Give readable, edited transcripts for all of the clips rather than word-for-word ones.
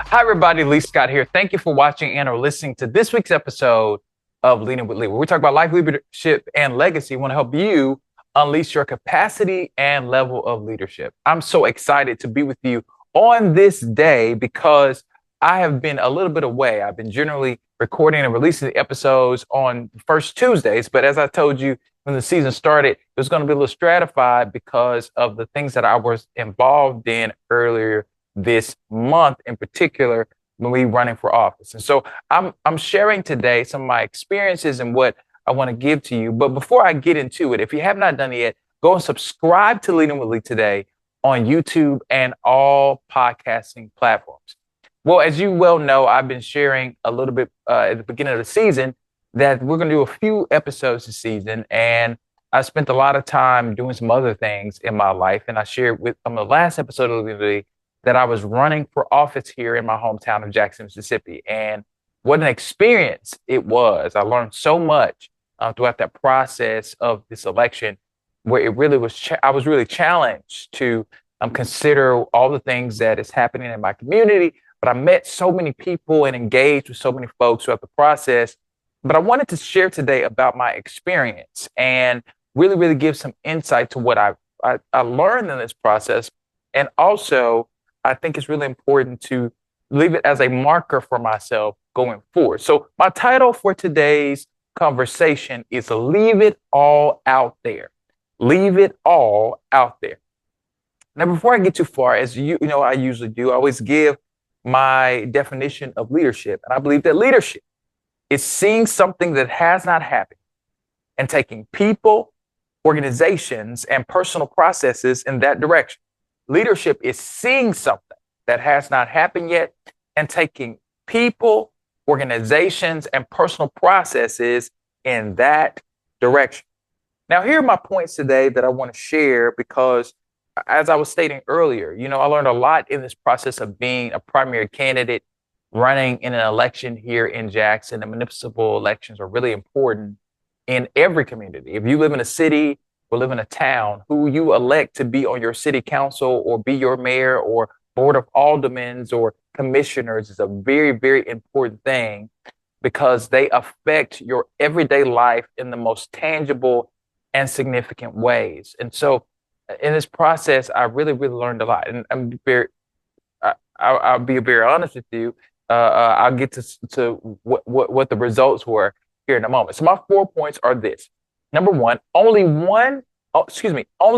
Hi, everybody. Lee Scott here. Thank you for watching and or listening to this week's episode of Leading with Lee, where we talk about life, leadership, and legacy. We want to help you unleash your capacity and level of leadership. I'm so excited to be with you on this day because I have been a little bit away. I've been generally recording and releasing the episodes on the first Tuesdays, but as I told you when the season started, it was going to be a little stratified because of the things that I was involved in earlier this month, in particular when we running for office. And so I'm sharing today some of my experiences and what I want to give to you. But before I get into it, if you have not done it yet, go and subscribe to Leading with Lee today on YouTube and all podcasting platforms. Well, as you well know, I've been sharing a little bit at the beginning of the season that we're going to do a few episodes this season. And I spent a lot of time doing some other things in my life. And I shared with on the last episode of Leading with Lee that I was running for office here in my hometown of Jackson, Mississippi. And what an experience it was. I learned so much throughout that process of this election, where it really was, I was really challenged to consider all the things that is happening in my community. But I met so many people and engaged with so many folks throughout the process. But I wanted to share today about my experience and really give some insight to what I learned in this process. And also, I think it's really important to leave it as a marker for myself going forward. So my title for today's conversation is Leave It All Out There. Leave it all out there. Now, before I get too far, as you know, I usually do, I always give my definition of leadership. And I believe that leadership is seeing something that has not happened and taking people, organizations, and personal processes in that direction. Leadership is seeing something that has not happened yet and taking people, organizations, and personal processes in that direction. Now, here are my points today that I want to share because, as I was stating earlier, you know, I learned a lot in this process of being a primary candidate running in an election here in Jackson. And municipal elections are really important in every community. If you live in a city or live in a town, who you elect to be on your city council or be your mayor or board of aldermen or commissioners is a very important thing because they affect your everyday life in the most tangible and significant ways. And so in this process, I really learned a lot. And I'll be very honest with you. I'll get to what the results were here in a moment. So my 4 points are this. Number one, only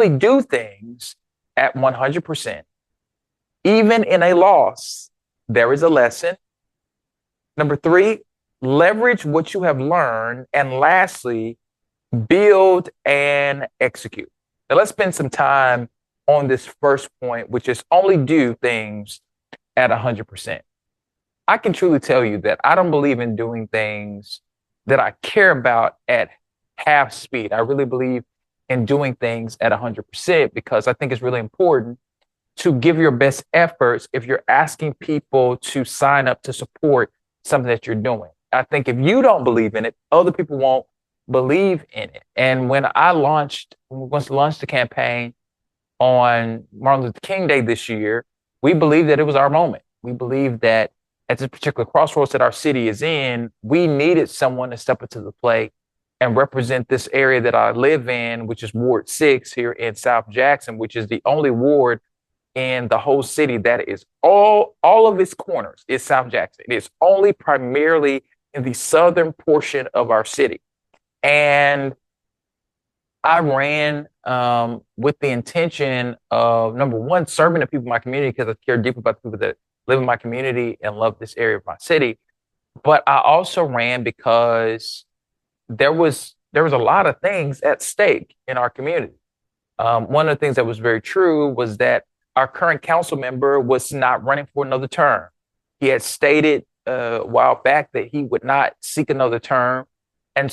do things at 100%. Even in a loss, there is a lesson. Number three, leverage what you have learned. And lastly, build and execute. Now let's spend some time on this first point, which is only do things at 100%. I can truly tell you that I don't believe in doing things that I care about at half speed. I really believe in doing things at 100% because I think it's really important to give your best efforts if you're asking people to sign up to support something that you're doing. I think if you don't believe in it, other people won't believe in it. And when we launched the campaign on Martin Luther King Day this year, we believed that it was our moment. We believed that at this particular crossroads that our city is in, we needed someone to step up to the plate and represent this area that I live in, which is Ward 6 here in South Jackson, which is the only ward in the whole city that is all of its corners is South Jackson. It is only primarily in the southern portion of our city. And I ran with the intention of, number one, serving the people in my community because I care deeply about the people that live in my community and love this area of my city. But I also ran because there was a lot of things at stake in our community. One of the things that was very true was that our current council member was not running for another term. He had stated a while back that he would not seek another term. And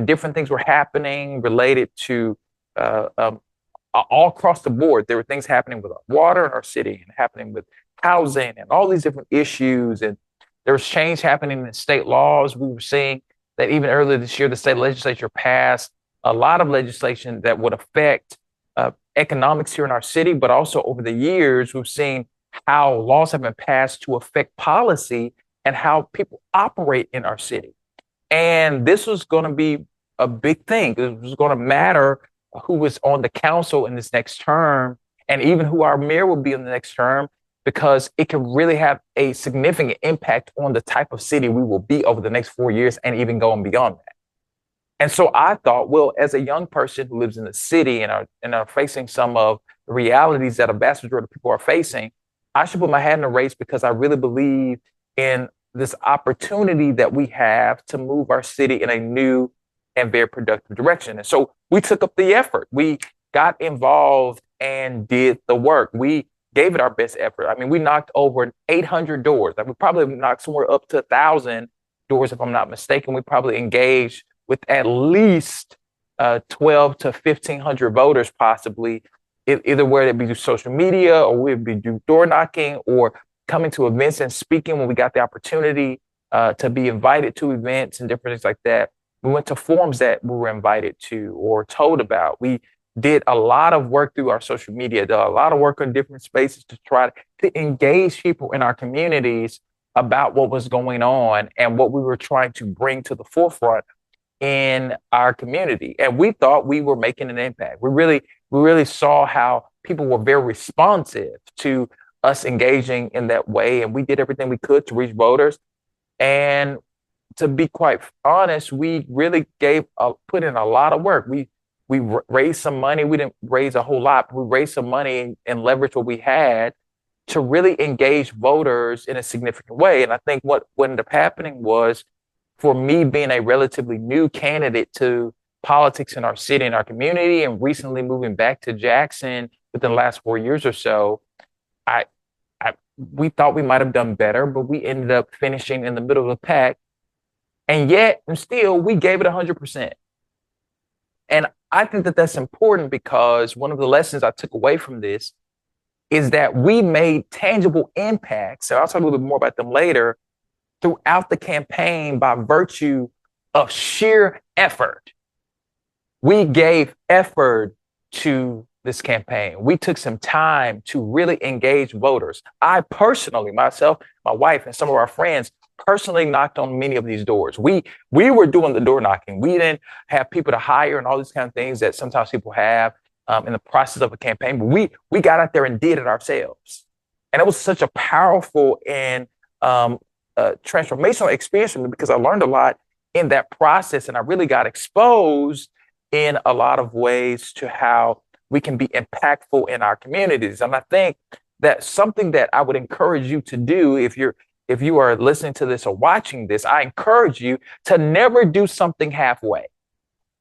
different things were happening related to all across the board. There were things happening with our water in our city and happening with housing and all these different issues. And there was change happening in state laws. We were seeing that even earlier this year, the state legislature passed a lot of legislation that would affect economics here in our city. But also over the years, we've seen how laws have been passed to affect policy and how people operate in our city. And this was going to be a big thing. It was going to matter who was on the council in this next term and even who our mayor will be in the next term, because it could really have a significant impact on the type of city we will be over the next 4 years and even going beyond that. And so I thought, well, as a young person who lives in the city and are facing some of the realities that a vast majority of people are facing, I should put my hat in the race because I really believe in this opportunity that we have to move our city in a new and very productive direction. And so we took up the effort. We got involved and did the work. We gave it our best effort. I mean, we knocked over 800 doors. Like we probably knocked somewhere up to 1,000 doors, if I'm not mistaken. We probably engaged with at least 12 to 1,500 voters, possibly, either whether it be through social media or we'd be do door knocking or coming to events and speaking when we got the opportunity to be invited to events and different things like that. We went to forums that we were invited to or told about. We did a lot of work through our social media, did a lot of work on different spaces to try to engage people in our communities about what was going on and what we were trying to bring to the forefront in our community. And we thought we were making an impact. We really saw how people were very responsive to us engaging in that way. And we did everything we could to reach voters. And to be quite honest, we really put in a lot of work. We raised some money. We didn't raise a whole lot, but we raised some money and leveraged what we had to really engage voters in a significant way. And I think what ended up happening was, for me being a relatively new candidate to politics in our city and our community, and recently moving back to Jackson within the last 4 years or so, we thought we might have done better, but we ended up finishing in the middle of the pack. And yet, and still, we gave it 100%. And I think that that's important because one of the lessons I took away from this is that we made tangible impacts. So I'll talk a little bit more about them later throughout the campaign by virtue of sheer effort. We gave effort to this campaign. We took some time to really engage voters. I personally, myself, my wife, and some of our friends personally knocked on many of these doors. We were doing the door knocking. We didn't have people to hire and all these kind of things that sometimes people have in the process of a campaign. But we got out there and did it ourselves. And it was such a powerful and transformational experience for me because I learned a lot in that process. And I really got exposed in a lot of ways to how we can be impactful in our communities. And I think that's something that I would encourage you to do if you are listening to this or watching this. I encourage you to never do something halfway,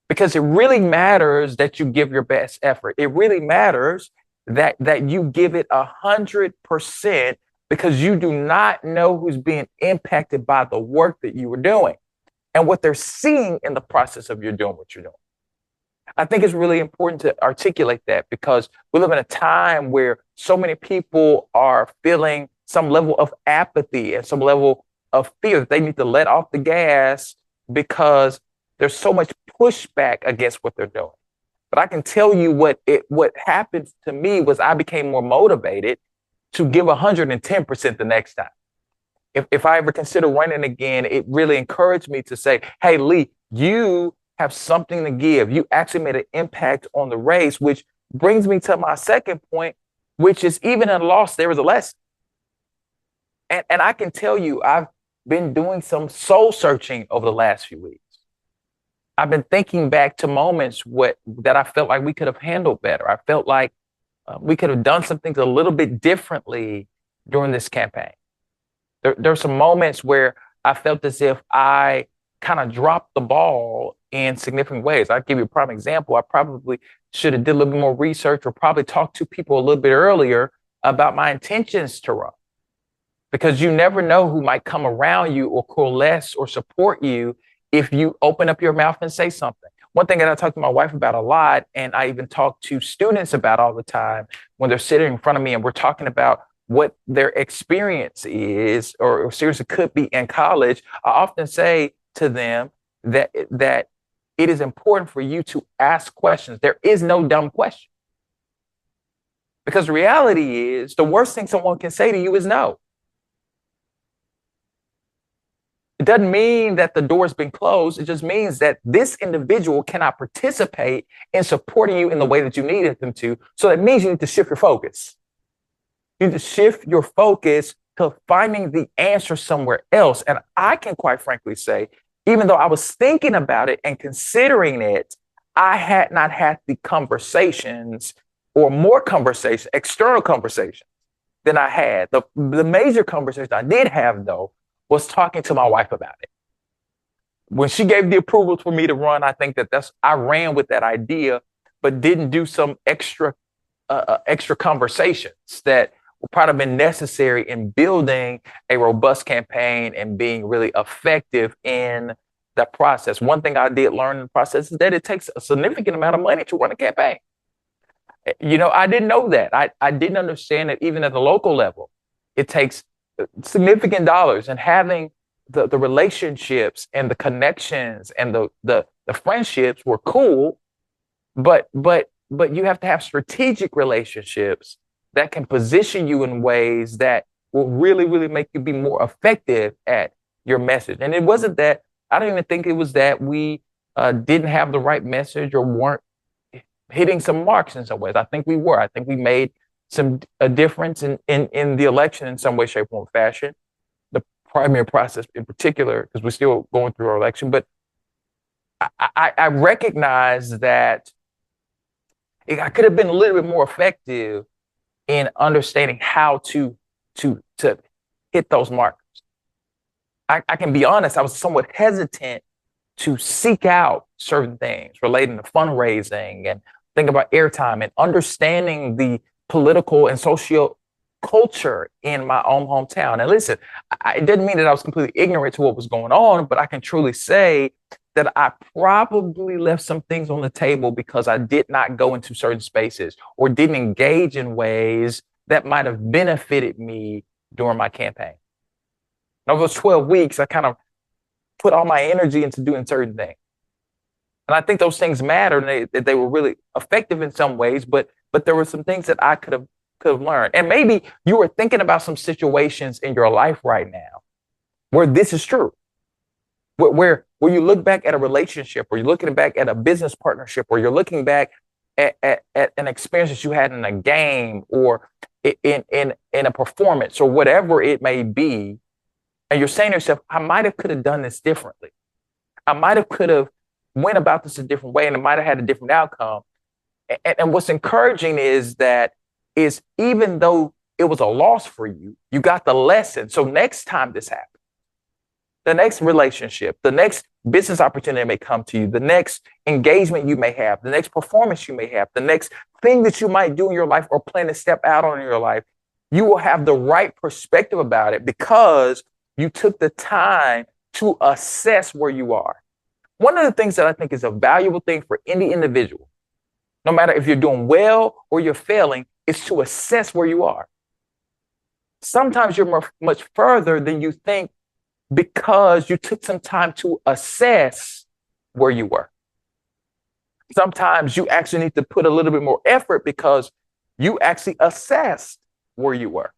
because it really matters that you give your best effort. It really matters that you give it 100%, because you do not know who's being impacted by the work that you were doing and what they're seeing in the process of you doing what you're doing. I think it's really important to articulate that because we live in a time where so many people are feeling some level of apathy and some level of fear that they need to let off the gas because there's so much pushback against what they're doing. But I can tell you what happened to me was I became more motivated to give 110% the next time. If I ever consider running again, it really encouraged me to say, hey, Lee, you have something to give. You actually made an impact on the race, which brings me to my second point, which is even in a loss, there is a lesson. And I can tell you, I've been doing some soul searching over the last few weeks. I've been thinking back to moments that I felt like we could have handled better. I felt like we could have done some things a little bit differently during this campaign. There are some moments where I felt as if I kind of dropped the ball in significant ways. I'll give you a prime example. I probably should have did a little bit more research or probably talked to people a little bit earlier about my intentions to run. Because you never know who might come around you or coalesce or support you if you open up your mouth and say something. One thing that I talk to my wife about a lot, and I even talk to students about all the time when they're sitting in front of me and we're talking about what their experience is or seriously could be in college, I often say to them that it is important for you to ask questions. There is no dumb question. Because the reality is the worst thing someone can say to you is no. It doesn't mean that the door's been closed. It just means that this individual cannot participate in supporting you in the way that you needed them to. So that means you need to shift your focus. You need to shift your focus to finding the answer somewhere else. And I can quite frankly say, even though I was thinking about it and considering it, I had not had the conversations or more conversations, external conversations than I had. The major conversation I did have, though, was talking to my wife about it. When she gave the approval for me to run, I think I ran with that idea, but didn't do some extra conversations that would probably have been necessary in building a robust campaign and being really effective in that process. One thing I did learn in the process is that it takes a significant amount of money to run a campaign. I didn't know that. I didn't understand that even at the local level, it takes significant dollars, and having the relationships and the connections and the friendships were cool, but you have to have strategic relationships that can position you in ways that will really, really make you be more effective at your message. And it wasn't that, I don't even think it was that we didn't have the right message or weren't hitting some marks in some ways. I think we were. I think we made a difference in the election in some way, shape, form, or fashion. The primary process in particular, because we're still going through our election. But I recognize that I could have been a little bit more effective in understanding how to hit those markers. I can be honest, I was somewhat hesitant to seek out certain things relating to fundraising and think about airtime and understanding the political and social culture in my own hometown. And listen, it didn't mean that I was completely ignorant to what was going on, but I can truly say that I probably left some things on the table because I did not go into certain spaces or didn't engage in ways that might have benefited me during my campaign. Over those 12 weeks, I kind of put all my energy into doing certain things. And I think those things mattered, and they were really effective in some ways, but there were some things that I could have learned. And maybe you were thinking about some situations in your life right now where this is true, where you look back at a relationship, or you're looking back at a business partnership, or you're looking back at an experience that you had in a game or in a performance or whatever it may be. And you're saying to yourself, I might have could have done this differently. I might have could have went about this a different way, and it might have had a different outcome. And what's encouraging is even though it was a loss for you, you got the lesson. So next time this happens, the next relationship, the next business opportunity may come to you, the next engagement you may have, the next performance you may have, the next thing that you might do in your life or plan to step out on in your life, you will have the right perspective about it because you took the time to assess where you are. One of the things that I think is a valuable thing for any individual, no matter if you're doing well or you're failing, is to assess where you are. Sometimes you're much further than you think because you took some time to assess where you were. Sometimes you actually need to put a little bit more effort because you actually assessed where you were.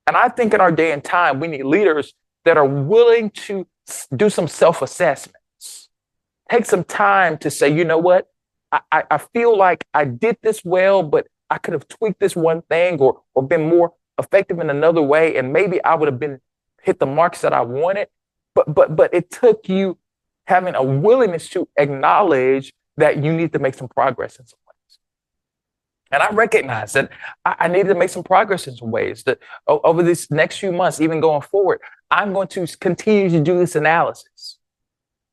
And I think in our day and time, we need leaders that are willing to do some self-assessments. Take some time to say, you know what? I feel like I did this well, but I could have tweaked this one thing or been more effective in another way. And maybe I would have hit the marks that I wanted. But it took you having a willingness to acknowledge that you need to make some progress in some ways. And I recognize that I needed to make some progress in some ways. That over these next few months, even going forward, I'm going to continue to do this analysis.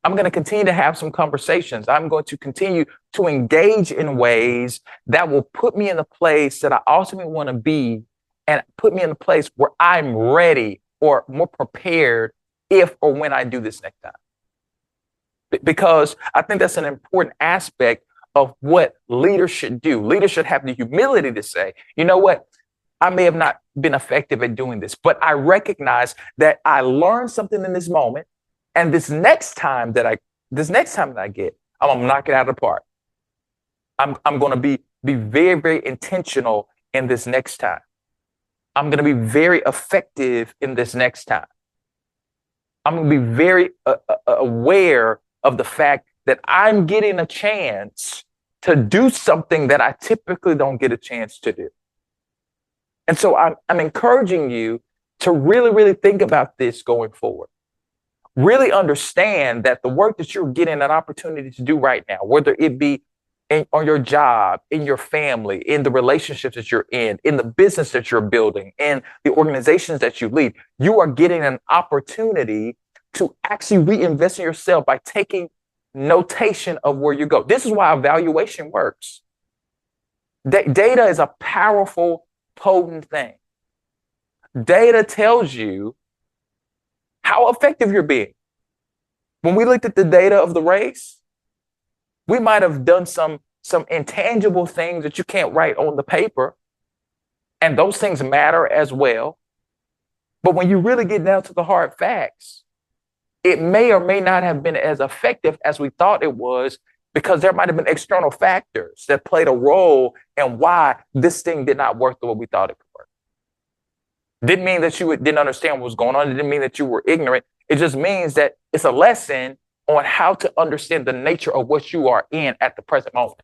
I'm going to continue to have some conversations. I'm going to continue to engage in ways that will put me in the place that I ultimately want to be and put me in a place where I'm ready or more prepared if or when I do this next time. Because I think that's an important aspect of what leaders should do. Leaders should have the humility to say, you know what? I may have not been effective at doing this, but I recognize that I learned something in this moment. And this next time that I get, I'm gonna knock it out of the park. I'm gonna be very, very intentional in this next time. I'm going to be very effective in this next time. I'm going to be very aware of the fact that I'm getting a chance to do something that I typically don't get a chance to do. And so I'm encouraging you to really, really think about this going forward. Really understand that the work that you're getting an opportunity to do right now, whether it be on your job, in your family, in the relationships that you're in the business that you're building, in the organizations that you lead, you are getting an opportunity to actually reinvest in yourself by taking notation of where you go. This is why evaluation works. Data is a powerful, potent thing. Data tells you how effective you're being. When we looked at the data of the race, we might have done some intangible things that you can't write on the paper, and those things matter as well. But when you really get down to the hard facts, it may or may not have been as effective as we thought it was, because there might have been external factors that played a role in why this thing did not work the way we thought it could work. Didn't mean that you didn't understand what was going on. It didn't mean that you were ignorant. It just means that it's a lesson on how to understand the nature of what you are in at the present moment.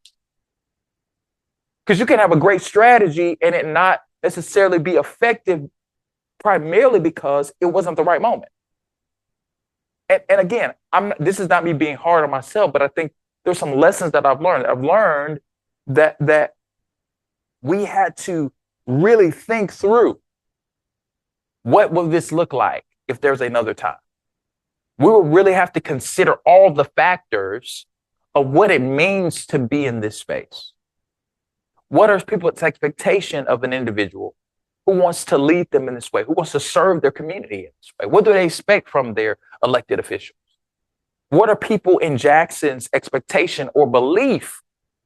Because you can have a great strategy and it not necessarily be effective primarily because it wasn't the right moment. And again, this is not me being hard on myself, but I think there's some lessons that I've learned. I've learned that we had to really think through, what will this look like if there's another time? We will really have to consider all the factors of what it means to be in this space. What are people's expectation of an individual who wants to lead them in this way, who wants to serve their community in this way? What do they expect from their elected officials? What are people in Jackson's expectation or belief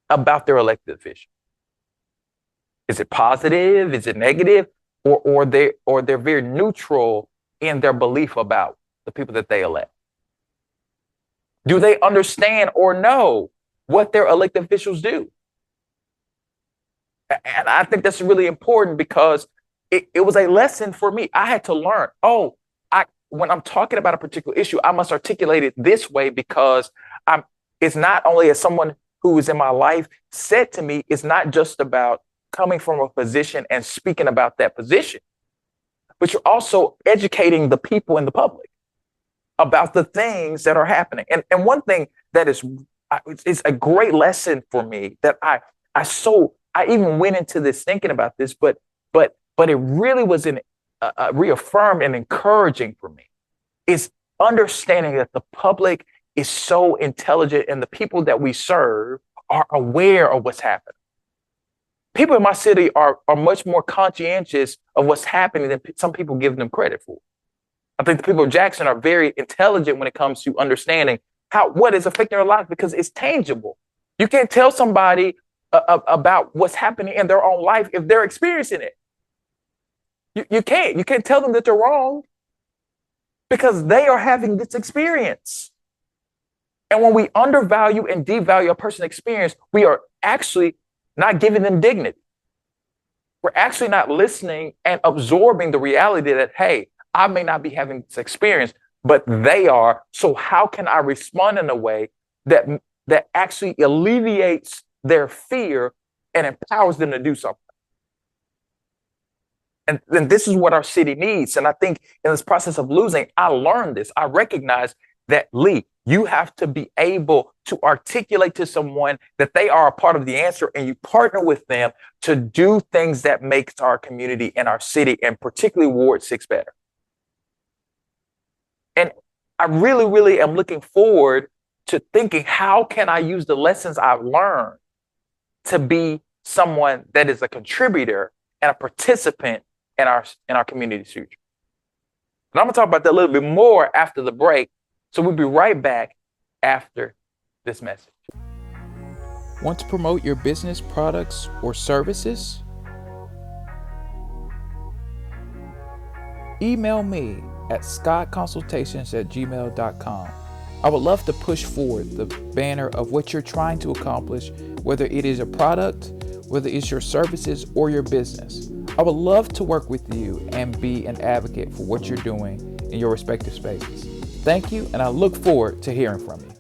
about their elected official? Is it positive? Is it negative? Or they're very neutral in their belief about the people that they elect? Do they understand or know what their elected officials do? And I think that's really important, because it was a lesson for me. I had to learn, when I'm talking about a particular issue, I must articulate it this way, because it's not only as someone who is in my life said to me, it's not just about coming from a position and speaking about that position, but you're also educating the people in the public about the things that are happening. And one thing that is a great lesson for me that I even went into this thinking about this, but it really was reaffirmed and encouraging for me, is understanding that the public is so intelligent and the people that we serve are aware of what's happening. People in my city are much more conscientious of what's happening than some people give them credit for. I think the people of Jackson are very intelligent when it comes to understanding what is affecting their life, because it's tangible. You can't tell somebody about what's happening in their own life if they're experiencing it. You can't tell them that they're wrong, because they are having this experience. And when we undervalue and devalue a person's experience, we are actually not giving them dignity. We're actually not listening and absorbing the reality that, hey, I may not be having this experience, but they are. So how can I respond in a way that actually alleviates their fear and empowers them to do something? And then this is what our city needs. And I think in this process of losing, I learned this. I recognize that, Lee, you have to be able to articulate to someone that they are a part of the answer, and you partner with them to do things that makes our community and our city, and particularly Ward 6, better. And I really, really am looking forward to thinking, how can I use the lessons I've learned to be someone that is a contributor and a participant in our community's future? And I'm going to talk about that a little bit more after the break. So we'll be right back after this message. Want to promote your business, products, or services? Email me at scottconsultations@gmail.com. I would love to push forward the banner of what you're trying to accomplish, whether it is a product, whether it's your services or your business. I would love to work with you and be an advocate for what you're doing in your respective spaces. Thank you, and I look forward to hearing from you.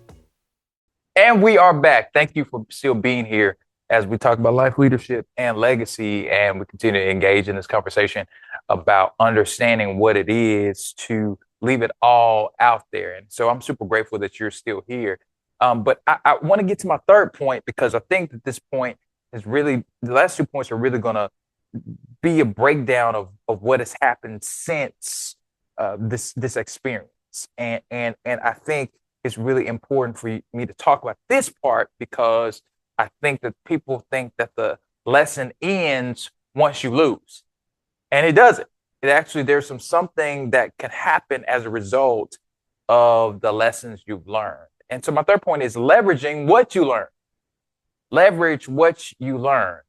And we are back. Thank you for still being here as we talk about life, leadership, and legacy, and we continue to engage in this conversation about understanding what it is to leave it all out there. And so I'm super grateful that you're still here. But I want to get to my third point, because I think that this point is really, the last 2 points are really going to be a breakdown of what has happened since this experience. And I think it's really important for me to talk about this part, because I think that people think that the lesson ends once you lose. And it doesn't. It actually, there's something that can happen as a result of the lessons you've learned. And so my third point is leveraging what you learn. Leverage what you learn.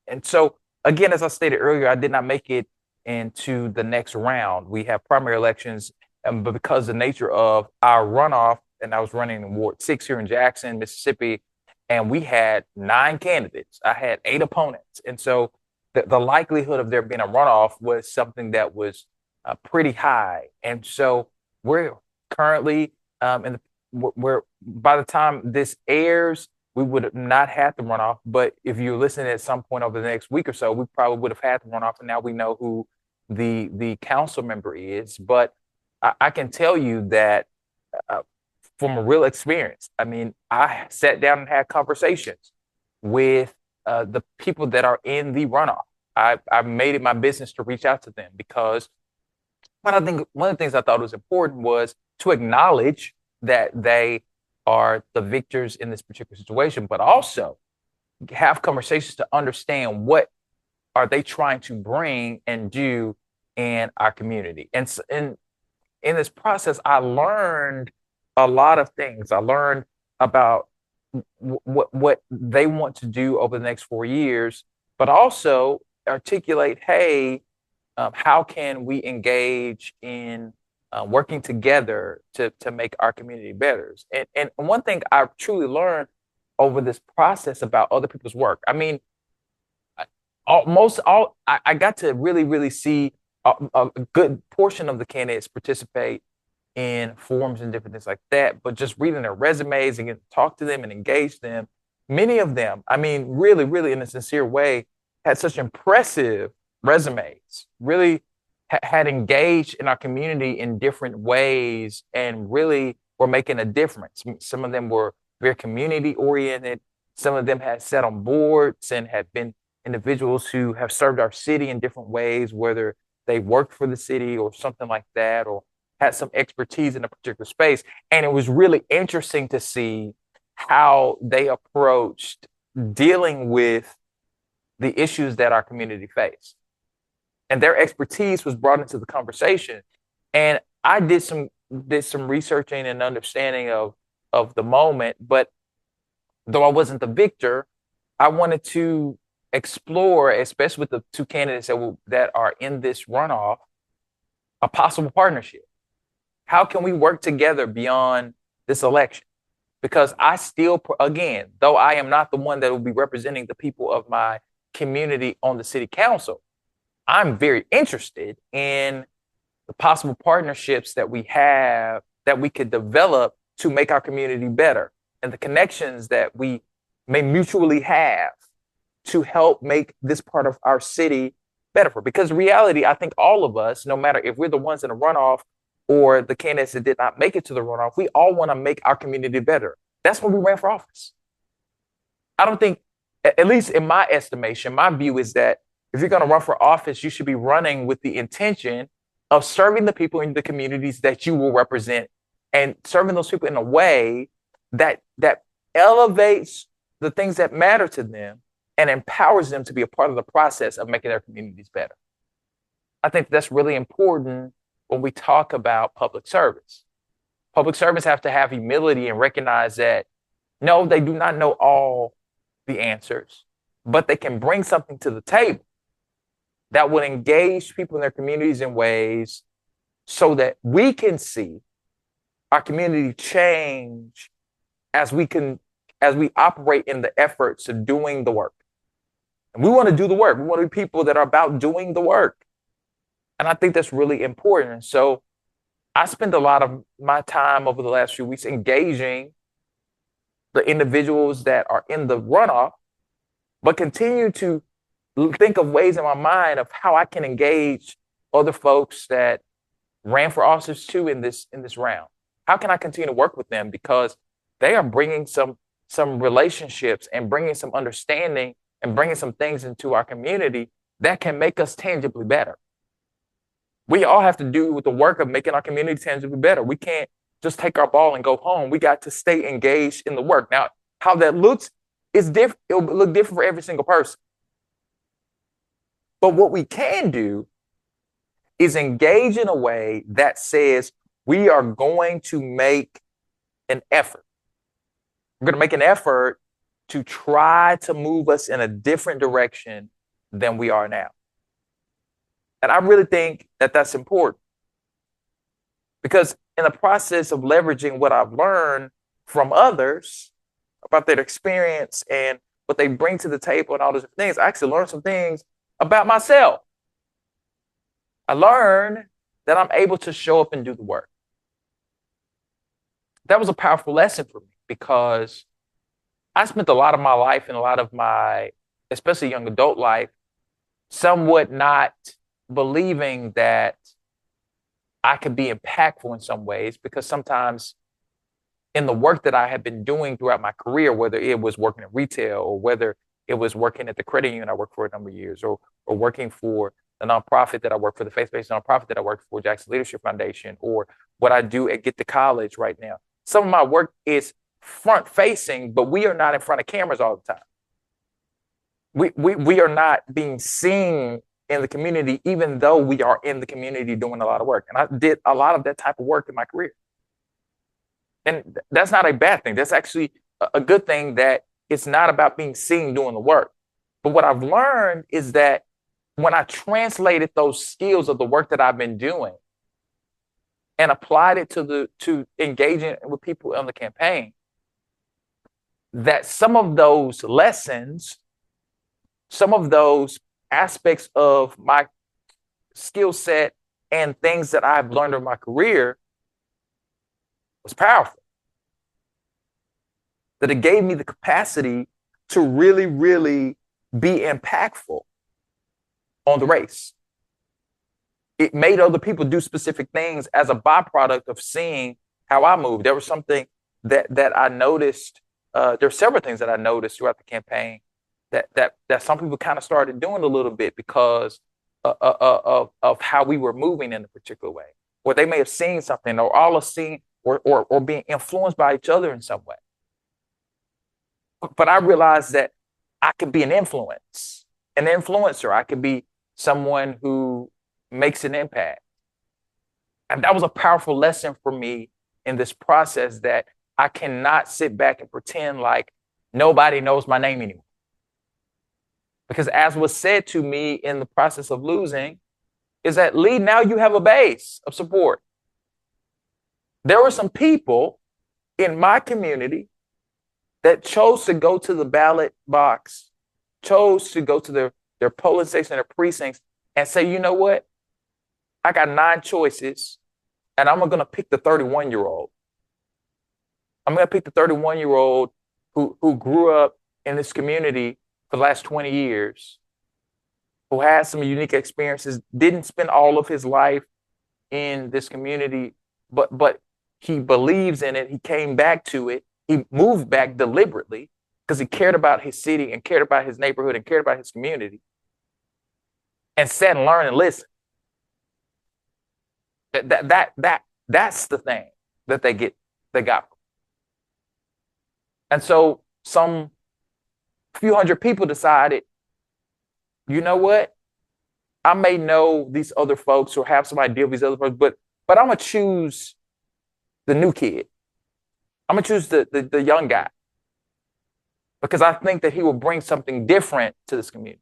And so, again, as I stated earlier, I did not make it into the next round. We have primary elections, but because the nature of our runoff, and I was running in Ward 6 here in Jackson, Mississippi, and we had 9 candidates. I had 8 opponents. And so the likelihood of there being a runoff was something that was pretty high. And so we're currently where by the time this airs, we would have not had the runoff. But if you're listening at some point over the next week or so, we probably would have had the runoff. And now we know who the council member is. But I can tell you that from a real experience, I mean, I sat down and had conversations with the people that are in the runoff. I made it my business to reach out to them, because one of the things I thought was important was to acknowledge that they are the victors in this particular situation, but also have conversations to understand what are they trying to bring and do in our community. And in this process, I learned a lot of things. I learned about what they want to do over the next 4 years, but also articulate, hey, how can we engage in working together to make our community better? And one thing I truly learned over this process about other people's work, I mean, I got to really see a good portion of the candidates participate in forums and different things like that, but just reading their resumes and getting to talk to them and engage them, many of them, I mean, really in a sincere way, had such impressive resumes, really had engaged in our community in different ways and really were making a difference. Some of them were very community oriented. Some of them had sat on boards and had been individuals who have served our city in different ways, whether they worked for the city or something like that, or had some expertise in a particular space. And it was really interesting to see how they approached dealing with the issues that our community faced. And their expertise was brought into the conversation. And I did some researching and understanding of the moment, but though I wasn't the victor, I wanted to explore, especially with the 2 candidates that are in this runoff, a possible partnership. How can we work together beyond this election? Because I still, again, though I am not the one that will be representing the people of my community on the city council, I'm very interested in the possible partnerships that we have, that we could develop to make our community better, and the connections that we may mutually have to help make this part of our city better. Because in reality, I think all of us, no matter if we're the ones in the runoff or the candidates that did not make it to the runoff, we all want to make our community better. That's when we ran for office. I don't think, at least in my estimation, my view is that if you're going to run for office, you should be running with the intention of serving the people in the communities that you will represent, and serving those people in a way that elevates the things that matter to them and empowers them to be a part of the process of making their communities better. I think that's really important when we talk about public service. Public servants have to have humility and recognize that, no, they do not know all the answers, but they can bring something to the table that will engage people in their communities in ways so that we can see our community change as we operate in the efforts of doing the work. And we want to do the work. We want to be people that are about doing the work. And I think that's really important. So I spend a lot of my time over the last few weeks engaging the individuals that are in the runoff, but continue to think of ways in my mind of how I can engage other folks that ran for office too in this round. How can I continue to work with them, because they are bringing some relationships and bringing some understanding and bringing some things into our community that can make us tangibly better. We all have to do with the work of making our community tangibly better. We can't just take our ball and go home. We got to stay engaged in the work. Now, how that looks is different. It'll look different for every single person. But what we can do is engage in a way that says we are going to make an effort. We're going to make an effort to try to move us in a different direction than we are now. And I really think that that's important, because in the process of leveraging what I've learned from others about their experience and what they bring to the table and all those things, I actually learned some things about myself. I learned that I'm able to show up and do the work. That was a powerful lesson for me, because I spent a lot of my life and a lot of my, especially young adult life, somewhat not believing that I could be impactful in some ways, because sometimes in the work that I had been doing throughout my career, whether it was working in retail or whether it was working at the credit union I worked for a number of years, or working for the nonprofit that I work for, the faith-based nonprofit that I work for, Jackson Leadership Foundation, or what I do at Get to College right now. Some of my work is front-facing, but we are not in front of cameras all the time. We are not being seen in the community, even though we are in the community doing a lot of work. And I did a lot of that type of work in my career. And that's not a bad thing. That's actually a good thing, that it's not about being seen doing the work. But what I've learned is that when I translated those skills of the work that I've been doing and applied it to engaging with people on the campaign, that some of those lessons, some of those aspects of my skill set and things that I've learned in my career was powerful. That it gave me the capacity to really, really be impactful on the race. It made other people do specific things as a byproduct of seeing how I moved. There was something that I noticed. There were several things that I noticed throughout the campaign that some people kind of started doing a little bit because of how we were moving in a particular way, or they may have seen something, or all have seen, or being influenced by each other in some way. But I realized that I could be an influencer. I could be someone who makes an impact. And that was a powerful lesson for me in this process, that I cannot sit back and pretend like nobody knows my name anymore. Because as was said to me in the process of losing, is that, Lee, now you have a base of support. There were some people in my community that chose to go to the ballot box, chose to go to their polling station, their precincts, and say, you know what? I got 9 choices, and I'm going to pick the 31-year-old. I'm going to pick the 31-year-old who grew up in this community for the last 20 years, who has some unique experiences, didn't spend all of his life in this community, but he believes in it. He came back to it. He moved back deliberately because he cared about his city and cared about his neighborhood and cared about his community, and sat and learned and listened. That's the thing that they got. And so some few hundred people decided, you know what? I may know these other folks or have some idea of these other folks, but I'm gonna choose the new kid. I'm gonna choose the young guy, because I think that he will bring something different to this community.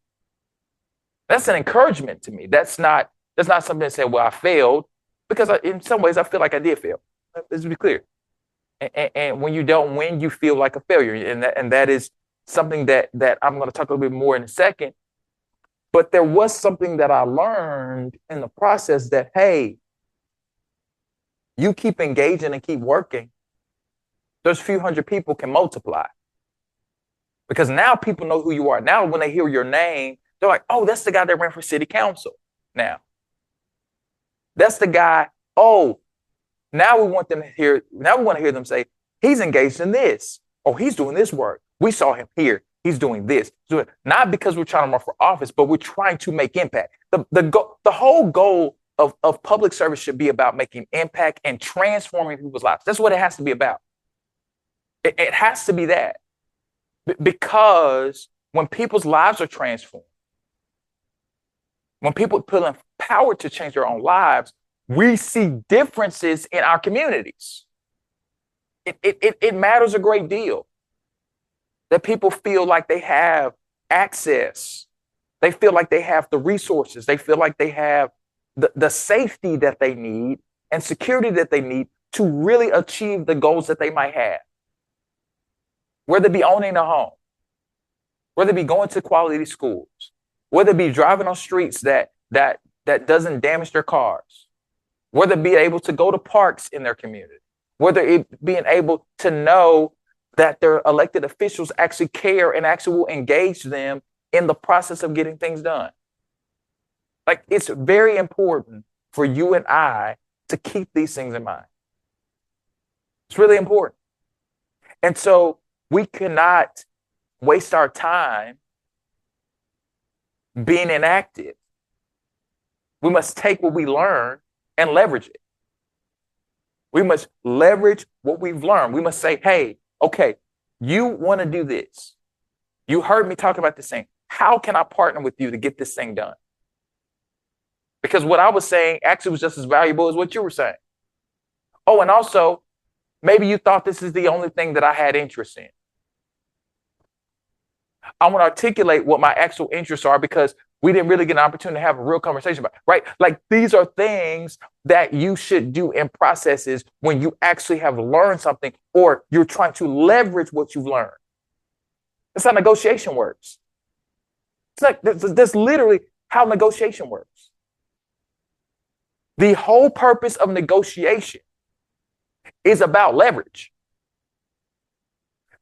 That's an encouragement to me. That's not something that said, well, I failed, because in some ways I feel like I did fail. Let's be clear. And when you don't win, you feel like a failure, and that is something that I'm going to talk a little bit more in a second. But there was something that I learned in the process that, hey, you keep engaging and keep working, those few hundred people can multiply. Because now people know who you are. Now when they hear your name, they're like, oh, that's the guy that ran for city council. Now, that's the guy. Oh, now we want them to hear. Now we want to hear them say, he's engaged in this. Oh, he's doing this work. We saw him here. He's doing this. Not because we're trying to run for office, but we're trying to make impact. The whole goal of public service should be about making impact and transforming people's lives. That's what it has to be about. It has to be that. Because when people's lives are transformed, when people feel empowered to change their own lives, we see differences in our communities. It matters a great deal that people feel like they have access. They feel like they have the resources. They feel like they have the safety that they need and security that they need to really achieve the goals that they might have. Whether it be owning a home, whether it be going to quality schools, whether it be driving on streets that doesn't damage their cars, whether it be able to go to parks in their community, whether it being able to know that their elected officials actually care and actually will engage them in the process of getting things done. Like, it's very important for you and I to keep these things in mind. It's really important. And so we cannot waste our time being inactive. We must take what we learn and leverage it. We must leverage what we've learned. We must say, hey, okay, you want to do this. You heard me talk about this thing. How can I partner with you to get this thing done? Because what I was saying actually was just as valuable as what you were saying. Oh, and also, maybe you thought this is the only thing that I had interest in. I want to articulate what my actual interests are because we didn't really get an opportunity to have a real conversation about it, right? Like, these are things that you should do in processes when you actually have learned something or you're trying to leverage what you've learned. That's how negotiation works. It's like that's literally how negotiation works. The whole purpose of negotiation is about leverage.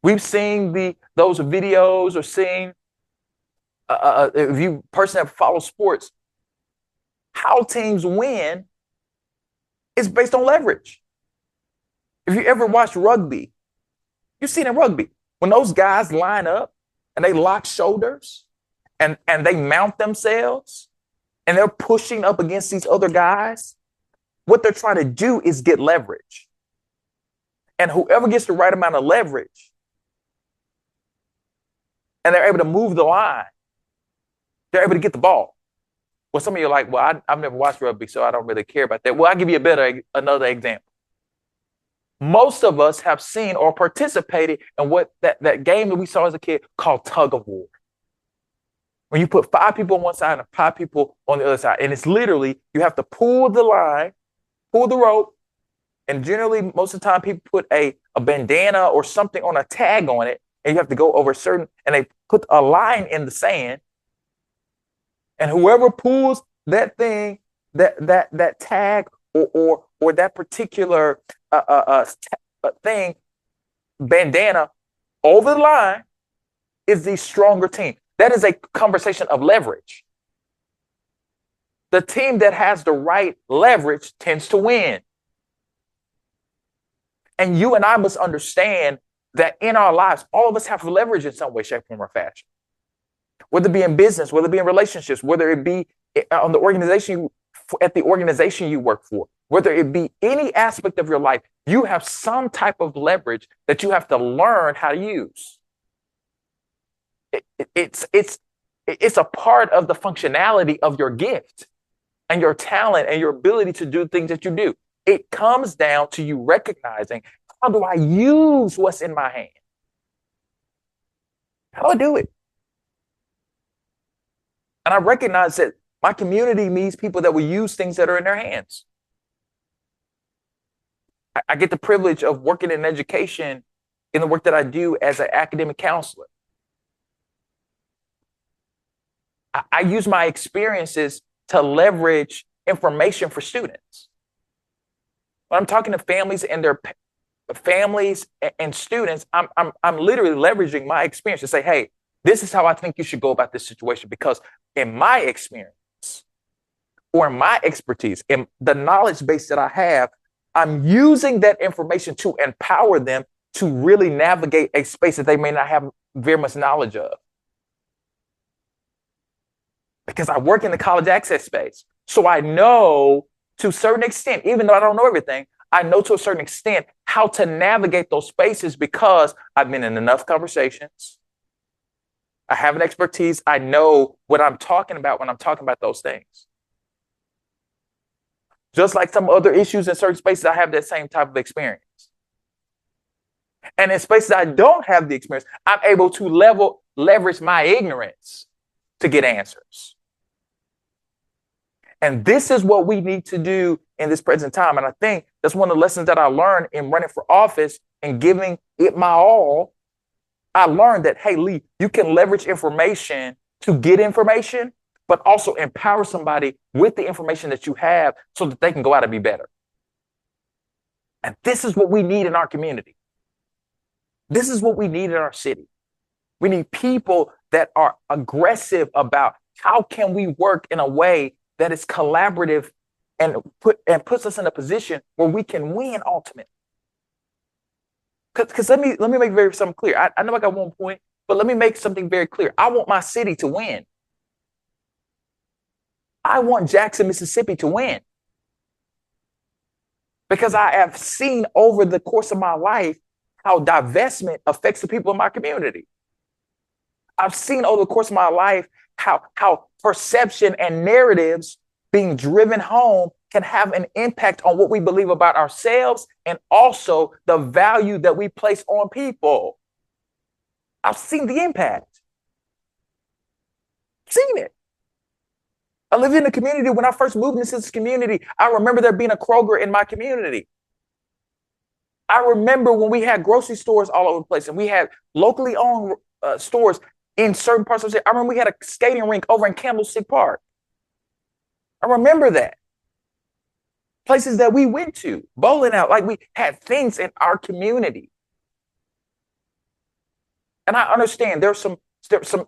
We've seen those videos or seen, if you person that follows sports, how teams win is based on leverage. If you ever watch rugby, you've seen in rugby, when those guys line up and they lock shoulders and they mount themselves and they're pushing up against these other guys, what they're trying to do is get leverage. And whoever gets the right amount of leverage and they're able to move the line, they're able to get the ball. Well, some of you are like, well, I've never watched rugby, so I don't really care about that. Well, I'll give you another example. Most of us have seen or participated in what that game that we saw as a kid called tug of war. When you put 5 people on one side and 5 people on the other side. And it's literally, you have to pull the line, pull the rope. And generally, most of the time, people put a bandana or something on a tag on it. And you have to go over and they put a line in the sand. And whoever pulls that thing, that tag or that particular thing, bandana over the line is the stronger team. That is a conversation of leverage. The team that has the right leverage tends to win. And you and I must understand that in our lives, all of us have leverage in some way, shape, form, or fashion. Whether it be in business, whether it be in relationships, whether it be on the organization, at the organization you work for, whether it be any aspect of your life, you have some type of leverage that you have to learn how to use. It's a part of the functionality of your gift and your talent and your ability to do things that you do. It comes down to you recognizing, how do I use what's in my hand? How do I do it? And I recognize that my community needs people that will use things that are in their hands. I get the privilege of working in education in the work that I do as an academic counselor. I use my experiences to leverage information for students. When I'm talking to families and their families and students, I'm literally leveraging my experience to say, hey, this is how I think you should go about this situation, because in my experience or in my expertise, in the knowledge base that I have, I'm using that information to empower them to really navigate a space that they may not have very much knowledge of. Because I work in the college access space. So I know to a certain extent, even though I don't know everything, I know to a certain extent how to navigate those spaces because I've been in enough conversations. I have an expertise. I know what I'm talking about when I'm talking about those things. Just like some other issues in certain spaces, I have that same type of experience. And in spaces I don't have the experience, I'm able to leverage my ignorance to get answers. And this is what we need to do in this present time. And I think that's one of the lessons that I learned in running for office and giving it my all. I learned that, hey, Lee, you can leverage information to get information, but also empower somebody with the information that you have so that they can go out and be better. And this is what we need in our community. This is what we need in our city. We need people that are aggressive about how can we work in a way that is collaborative and puts us in a position where we can win ultimately. Because let me make something clear. I know I got 1 point, but let me make something very clear. I want my city to win. I want Jackson, Mississippi to win. Because I have seen over the course of my life how divestment affects the people in my community. I've seen over the course of my life how perception and narratives being driven home can have an impact on what we believe about ourselves and also the value that we place on people. I've seen the impact. Seen it. I lived in a community. When I first moved into this community, I remember there being a Kroger in my community. I remember when we had grocery stores all over the place and we had locally owned stores in certain parts of the city. I remember we had a skating rink over in Candlestick Park. I remember that. Places that we went to, bowling out, like we had things in our community. And I understand there's some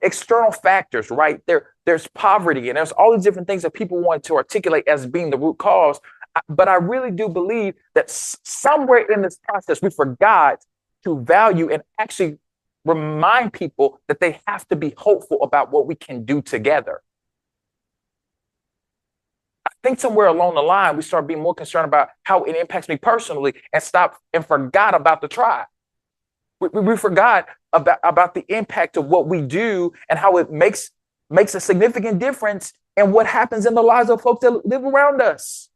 external factors, right? There's poverty and there's all these different things that people want to articulate as being the root cause. But I really do believe that somewhere in this process, we forgot to value and actually remind people that they have to be hopeful about what we can do together. I think somewhere along the line, we start being more concerned about how it impacts me personally and forgot about the tribe. We forgot about the impact of what we do and how it makes a significant difference in what happens in the lives of folks that live around us.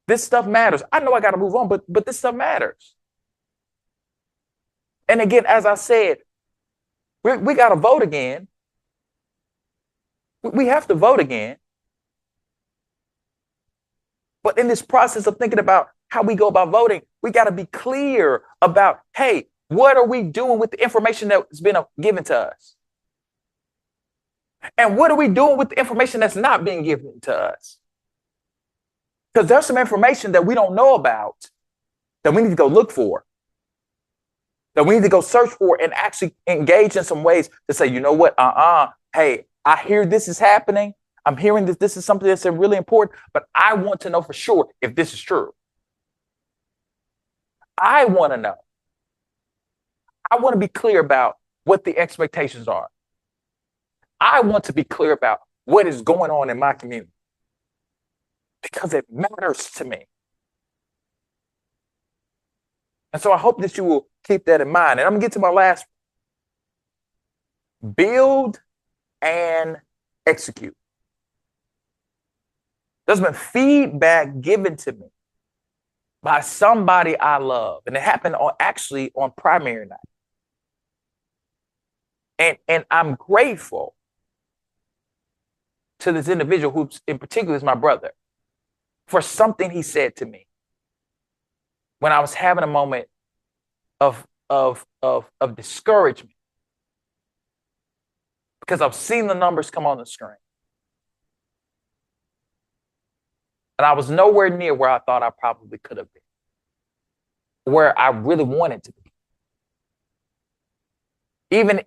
This stuff matters. I know I got to move on, but this stuff matters. And again, as I said, we got to vote again. We have to vote again. But in this process of thinking about how we go about voting, we got to be clear about, hey, what are we doing with the information that's been given to us? And what are we doing with the information that's not being given to us? Because there's some information that we don't know about that we need to go look for, that we need to go search for and actually engage in some ways to say, you know what, hey, I hear this is happening. I'm hearing that this is something that's really important, but I want to know for sure if this is true. I want to know. I want to be clear about what the expectations are. I want to be clear about what is going on in my community because it matters to me. And so I hope that you will keep that in mind. And I'm going to get to my last one. Build and execute. There's been feedback given to me by somebody I love. And it happened actually on primary night. And I'm grateful to this individual who in particular is my brother for something he said to me when I was having a moment of discouragement. because I've seen the numbers come on the screen. And I was nowhere near where I thought I probably could have been, where I really wanted to be.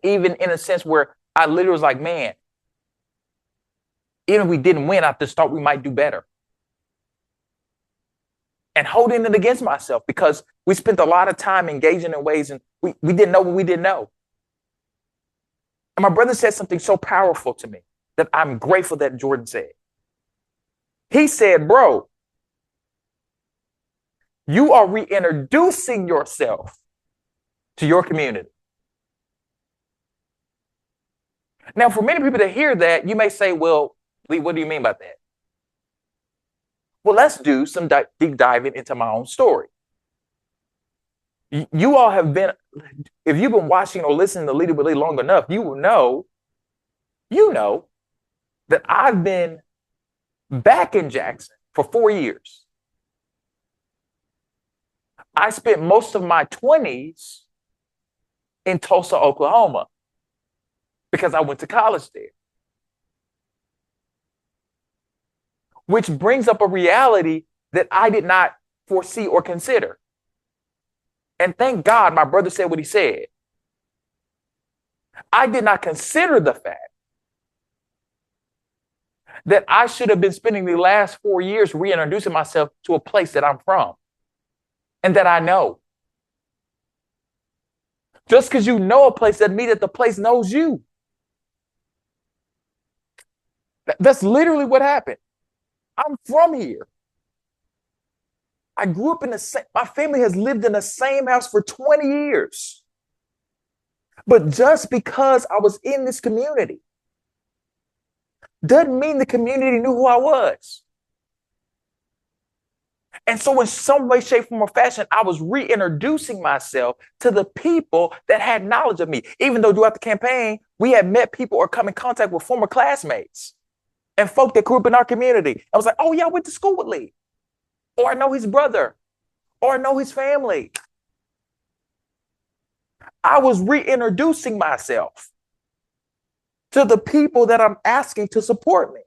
Even in a sense where I literally was like, man, even if we didn't win, I just thought we might do better. And holding it against myself because we spent a lot of time engaging in ways and we didn't know what we didn't know. And my brother said something so powerful to me that I'm grateful that Jordan said. He said, bro, you are reintroducing yourself to your community. Now, for many people to hear that, you may say, well, Lee, what do you mean by that? Well, let's do some deep diving into my own story. You all have been, if you've been watching or listening to Leading with Lee long enough, you will know, that I've been back in Jackson for 4 years. I spent most of my 20s in Tulsa, Oklahoma, because I went to college there. Which brings up a reality that I did not foresee or consider. And thank God my brother said what he said. I did not consider the fact that I should have been spending the last 4 years reintroducing myself to a place that I'm from and that I know. Just because you know a place doesn't mean that the place knows you. That's literally what happened. I'm from here. I grew up in the same, my family has lived in the same house for 20 years. But just because I was in this community doesn't mean the community knew who I was. And so in some way, shape, form, or fashion, I was reintroducing myself to the people that had knowledge of me. Even though throughout the campaign, we had met people or come in contact with former classmates and folk that grew up in our community. I was like, oh yeah, I went to school with Lee. Or I know his brother. Or I know his family. I was reintroducing myself to the people that I'm asking to support me.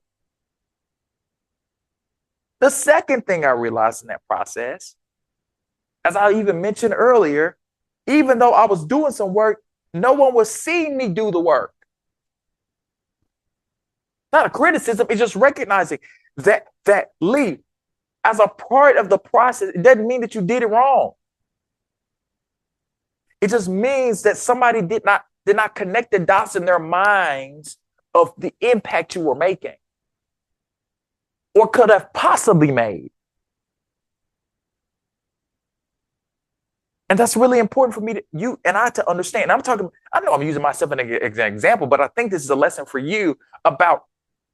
The second thing I realized in that process, as I even mentioned earlier, even though I was doing some work, no one was seeing me do the work. Not a criticism, it's just recognizing that Lee, as a part of the process, it doesn't mean that you did it wrong. It just means that somebody did not connect the dots in their minds of the impact you were making or could have possibly made. And that's really important for me to understand. I know I'm using myself as an example, but I think this is a lesson for you about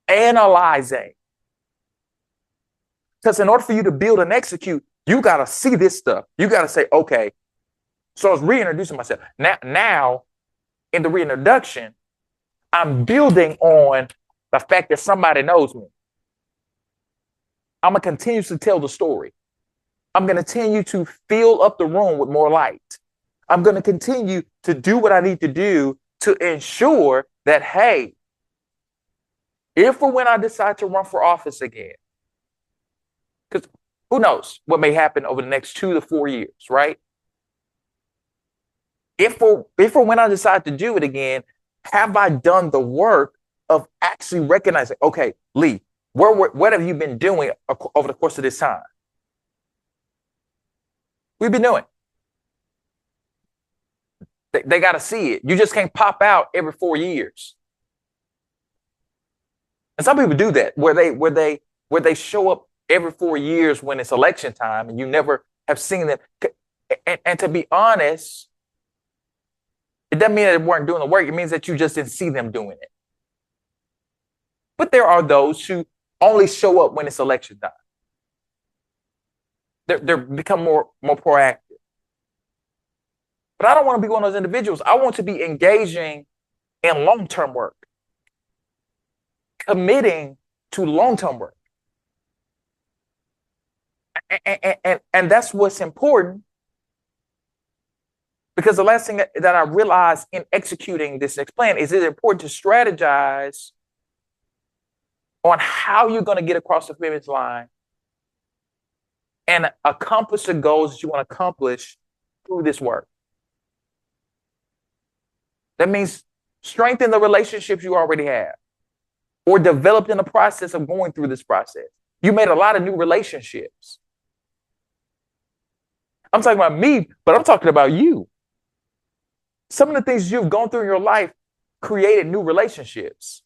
analyzing. Because in order for you to build and execute, you got to see this stuff. You got to say, okay, so I was reintroducing myself. Now, in the reintroduction, I'm building on the fact that somebody knows me. I'm going to continue to tell the story. I'm going to continue to fill up the room with more light. I'm going to continue to do what I need to do to ensure that, hey, if or when I decide to run for office again, because who knows what may happen over the next 2 to 4 years, right? If or when I decide to do it again, have I done the work of actually recognizing, okay, Lee, what have you been doing over the course of this time? We've been doing. They got to see it. You just can't pop out every 4 years. And some people do that, where they show up every 4 years when it's election time, and you never have seen them. And to be honest, it doesn't mean that they weren't doing the work. It means that you just didn't see them doing it. But there are those who only show up when it's election time. They're become more proactive. But I don't want to be one of those individuals. I want to be engaging in long-term work, committing to long-term work. And that's what's important Because the last thing that I realized in executing this next plan is it's important to strategize on how you're going to get across the finish line and accomplish the goals that you want to accomplish through this work. That means strengthen the relationships you already have or developed in the process of going through this process. You made a lot of new relationships. I'm talking about me, but I'm talking about you. Some of the things you've gone through in your life created new relationships.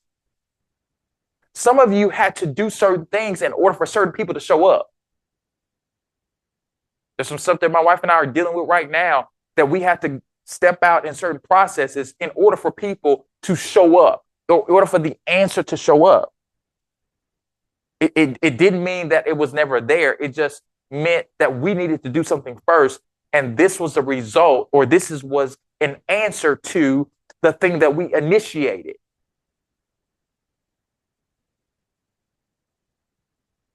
Some of you had to do certain things in order for certain people to show up. There's some stuff that my wife and I are dealing with right now that we have to step out in certain processes in order for people to show up, or in order for the answer to show up. It didn't mean that it was never there. It just meant that we needed to do something first. And this was the result, or was an answer to the thing that we initiated.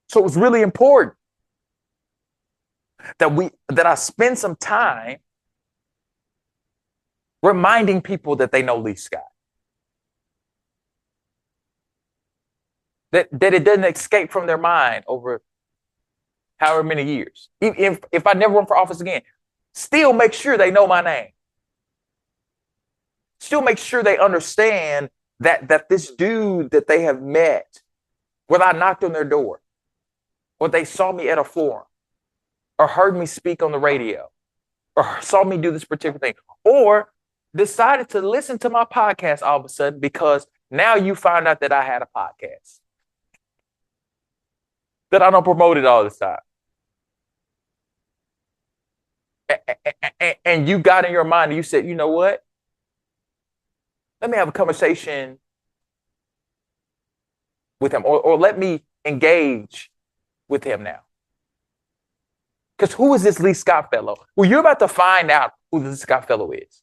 So it was really important that I spend some time reminding people that they know Lee Scott. That it doesn't escape from their mind over however many years. If I never run for office again, still make sure they know my name. Still make sure they understand that this dude that they have met, whether I knocked on their door, or they saw me at a forum, or heard me speak on the radio, or saw me do this particular thing, or decided to listen to my podcast all of a sudden because now you find out that I had a podcast that I don't promote it all the time. And you got in your mind and you said, you know what? Let me have a conversation with him, or let me engage with him now. Because who is this Lee Scott fellow? Well, you're about to find out who this Scott fellow is.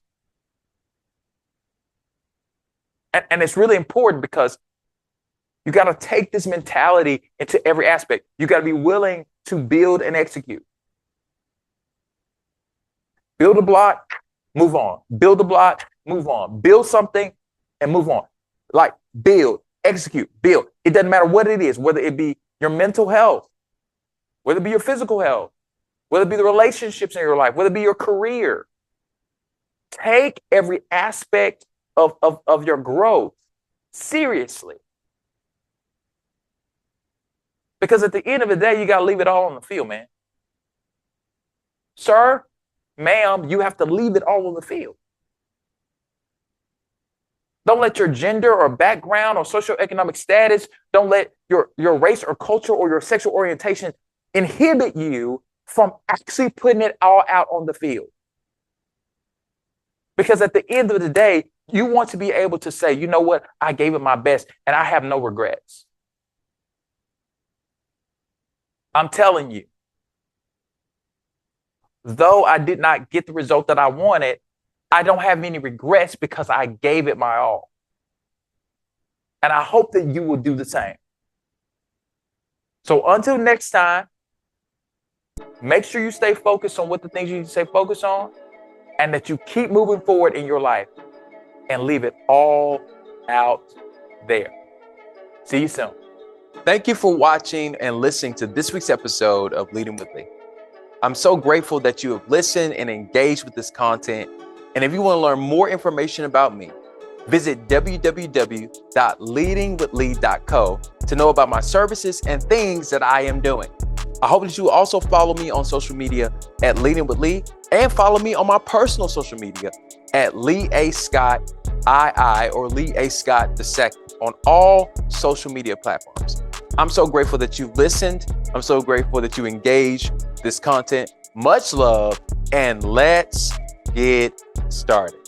And it's really important because you got to take this mentality into every aspect. You got to be willing to build and execute. Build a block, move on. Build a block, move on. Build something and move on. Like build, execute, build. It doesn't matter what it is, whether it be your mental health, whether it be your physical health, whether it be the relationships in your life, whether it be your career. Take every aspect of your growth seriously. Because at the end of the day, you got to leave it all on the field, man. Sir, ma'am, you have to leave it all on the field. Don't let your gender or background or socioeconomic status, don't let your race or culture or your sexual orientation inhibit you from actually putting it all out on the field. Because at the end of the day, you want to be able to say, you know what, I gave it my best and I have no regrets. I'm telling you, though I did not get the result that I wanted, I don't have any regrets because I gave it my all. And I hope that you will do the same. So until next time, make sure you stay focused on what the things you need to stay focused on, and that you keep moving forward in your life and leave it all out there. See you soon. Thank you for watching and listening to this week's episode of Leading with Lee. I'm so grateful that you have listened and engaged with this content. And if you want to learn more information about me, visit www.leadingwithlee.co to know about my services and things that I am doing. I hope that you will also follow me on social media at Leading with Lee, and follow me on my personal social media at Lee A. Scott II or Lee A. Scott II on all social media platforms. I'm so grateful that you've listened. I'm so grateful that you engage this content. Much love, and let's get started.